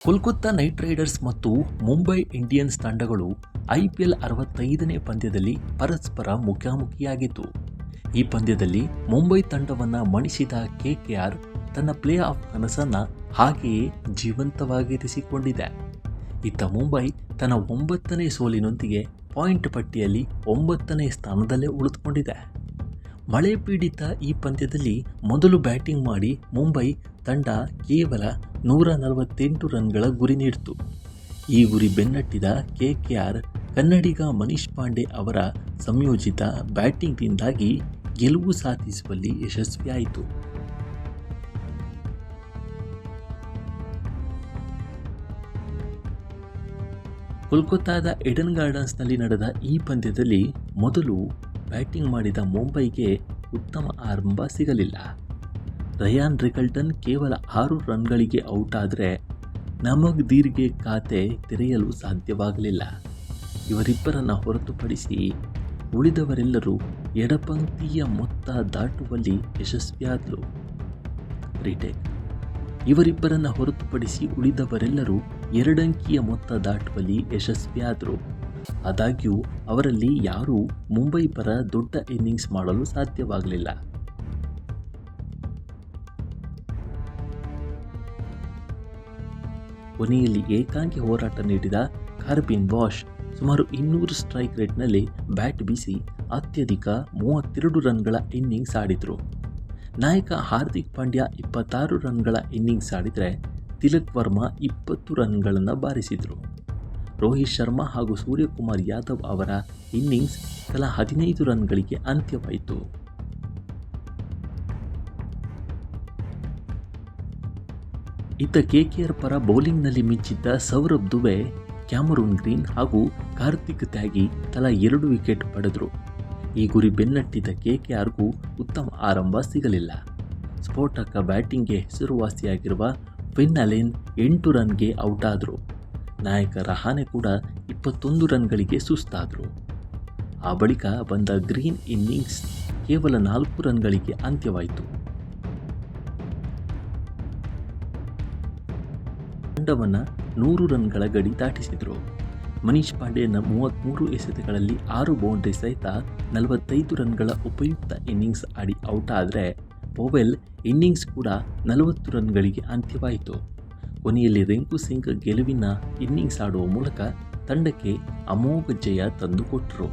Kolkata night Riders ಮತ್ತು Mumbai Indians ತಂಡಗಳು IPL 65ನೇ ಪಂದ್ಯದಲ್ಲಿ ಪರಸ್ಪರ ಮುಖಾಮುಖಿಯಾಗಿತ್ತು. ಈ ಪಂದ್ಯದಲ್ಲಿ ಮುಂಬೈ ತಂಡವನ್ನು ಮಣಿಸಿದ KKR ತನ್ನ ಪ್ಲೇ ಆಫ್ ಕನಸನ್ನು ಹಾಗೆಯೇ ಜೀವಂತವಾಗಿರಿಸಿಕೊಂಡಿದೆ. ಇತ್ತ ಮುಂಬೈ ತನ್ನ 9ನೇ ಸೋಲಿನೊಂದಿಗೆ ಪಾಯಿಂಟ್ ಪಟ್ಟಿಯಲ್ಲಿ 9ನೇ ಸ್ಥಾನದಲ್ಲೇ ಉಳಿದುಕೊಂಡಿದೆ. ಮಳೆ ಪೀಡಿತ ಈ ಪಂದ್ಯದಲ್ಲಿ ಮೊದಲು ಬ್ಯಾಟಿಂಗ್ ಮಾಡಿ ಮುಂಬೈ ತಂಡ ಕೇವಲ 148 ರನ್ಗಳ ಗುರಿ ನೀಡಿತು. ಈ ಗುರಿ ಬೆನ್ನಟ್ಟಿದ KKR ಕನ್ನಡಿಗ ಮನೀಶ್ ಪಾಂಡೆ ಅವರ ಸಂಯೋಜಿತ ಬ್ಯಾಟಿಂಗ್ನಿಂದಾಗಿ ಗೆಲುವು ಸಾಧಿಸುವಲ್ಲಿ ಯಶಸ್ವಿಯಾಯಿತು. ಕೋಲ್ಕತ್ತಾದ ಈಡನ್ ಗಾರ್ಡನ್ಸ್ನಲ್ಲಿ ನಡೆದ ಈ ಪಂದ್ಯದಲ್ಲಿ ಮೊದಲು ಬ್ಯಾಟಿಂಗ್ ಮಾಡಿದ ಮುಂಬೈಗೆ ಉತ್ತಮ ಆರಂಭ ಸಿಗಲಿಲ್ಲ. ರಯಾನ್ ರಿಕಲ್ಟನ್ ಕೇವಲ 6 ರನ್ಗಳಿಗೆ ಔಟ್ ಆದರೆ ನಮಗ್ದೀರ್ಗೆ ಖಾತೆ ತೆರೆಯಲು ಸಾಧ್ಯವಾಗಲಿಲ್ಲ. ಇವರಿಬ್ಬರನ್ನು ಹೊರತುಪಡಿಸಿ ಉಳಿದವರೆಲ್ಲರೂ ಎಡಪಂಕ್ತಿಯ ಮೊತ್ತ ದಾಟುವಲ್ಲಿ ಯಶಸ್ವಿಯಾದರು. ಇವರಿಬ್ಬರನ್ನು ಹೊರತುಪಡಿಸಿ ಉಳಿದವರೆಲ್ಲರೂ 2 ಅಂಕಿಯ ಮೊತ್ತ ದಾಟುವಲ್ಲಿ ಯಶಸ್ವಿಯಾದರು. ಆದಾಗ್ಯೂ ಅವರಲ್ಲಿ ಯಾರೂ ಮುಂಬೈ ಪರ ದೊಡ್ಡ ಇನ್ನಿಂಗ್ಸ್ ಮಾಡಲು ಸಾಧ್ಯವಾಗಲಿಲ್ಲ. ಕೊನೆಯಲ್ಲಿ ಏಕಾಂಗಿ ಹೋರಾಟ ನೀಡಿದ ಕಾರ್ಬಿನ್ ಬಾಷ್ ಸುಮಾರು 200 ಸ್ಟ್ರೈಕ್ ರೇಟ್ನಲ್ಲಿ ಬ್ಯಾಟ್ ಬೀಸಿ ಅತ್ಯಧಿಕ 32 ರನ್ಗಳ ಇನ್ನಿಂಗ್ಸ್ ಆಡಿದರು. ನಾಯಕ ಹಾರ್ದಿಕ್ ಪಾಂಡ್ಯ 26 ರನ್ಗಳ ಇನ್ನಿಂಗ್ಸ್ ಆಡಿದರೆ ತಿಲಕ್ ವರ್ಮಾ 20 ರನ್ಗಳನ್ನು ಬಾರಿಸಿದರು. ರೋಹಿತ್ ಶರ್ಮಾ ಹಾಗೂ ಸೂರ್ಯಕುಮಾರ್ ಯಾದವ್ ಅವರ ಇನ್ನಿಂಗ್ಸ್ ತಲಾ 15 ರನ್ಗಳಿಗೆ ಅಂತ್ಯವಾಯಿತು. ಇತ್ತ KKR ಪರ ಬೌಲಿಂಗ್ನಲ್ಲಿ ಮಿಂಚಿದ್ದ ಸೌರಭ್ ದುಬೆ, ಕ್ಯಾಮರೂನ್ ಗ್ರೀನ್ ಹಾಗೂ ಕಾರ್ತಿಕ್ ತ್ಯಾಗಿ ತಲಾ 2 ವಿಕೆಟ್ ಪಡೆದರು. ಈ ಗುರಿ ಬೆನ್ನಟ್ಟಿದ KKRಗೂ ಉತ್ತಮ ಆರಂಭ ಸಿಗಲಿಲ್ಲ. ಸ್ಫೋಟಕ ಬ್ಯಾಟಿಂಗ್ಗೆ ಹೆಸರುವಾಸಿಯಾಗಿರುವ ಫಿನ್ ಅಲೆನ್ 8 ರನ್ಗೆ ಔಟ್ ಆದರು. ನಾಯಕ ರಹಾನೆ ಕೂಡ 21 ರನ್ಗಳಿಗೆ ಸುಸ್ತಾದರು. ಆ ಬಳಿಕ ಬಂದ ಗ್ರೀನ್ ಇನ್ನಿಂಗ್ಸ್ ಕೇವಲ 4 ರನ್ಗಳಿಗೆ ಅಂತ್ಯವಾಯಿತು. ತಂಡವನ್ನು 100 ರನ್ಗಳ ಗಡಿ ದಾಟಿಸಿದರು. ಮನೀಶ್ ಪಾಂಡೆನ 33 ಎಸೆತಗಳಲ್ಲಿ 6 ಬೌಂಡ್ರಿ ಸಹಿತ 45 ರನ್ಗಳ ಉಪಯುಕ್ತ ಇನ್ನಿಂಗ್ಸ್ ಆಡಿ ಔಟ್ ಆದರೆ ಪೊವೆಲ್ ಇನ್ನಿಂಗ್ಸ್ ಕೂಡ 40 ರನ್ಗಳಿಗೆ ಅಂತ್ಯವಾಯಿತು. ಕೊನೆಯಲ್ಲಿ ರಿಂಕು ಸಿಂಗ್ ಗೆಲುವಿನ ಇನ್ನಿಂಗ್ಸ್ ಆಡುವ ಮೂಲಕ ತಂಡಕ್ಕೆ ಅಮೋಘ ಜಯ ತಂದುಕೊಟ್ಟರು.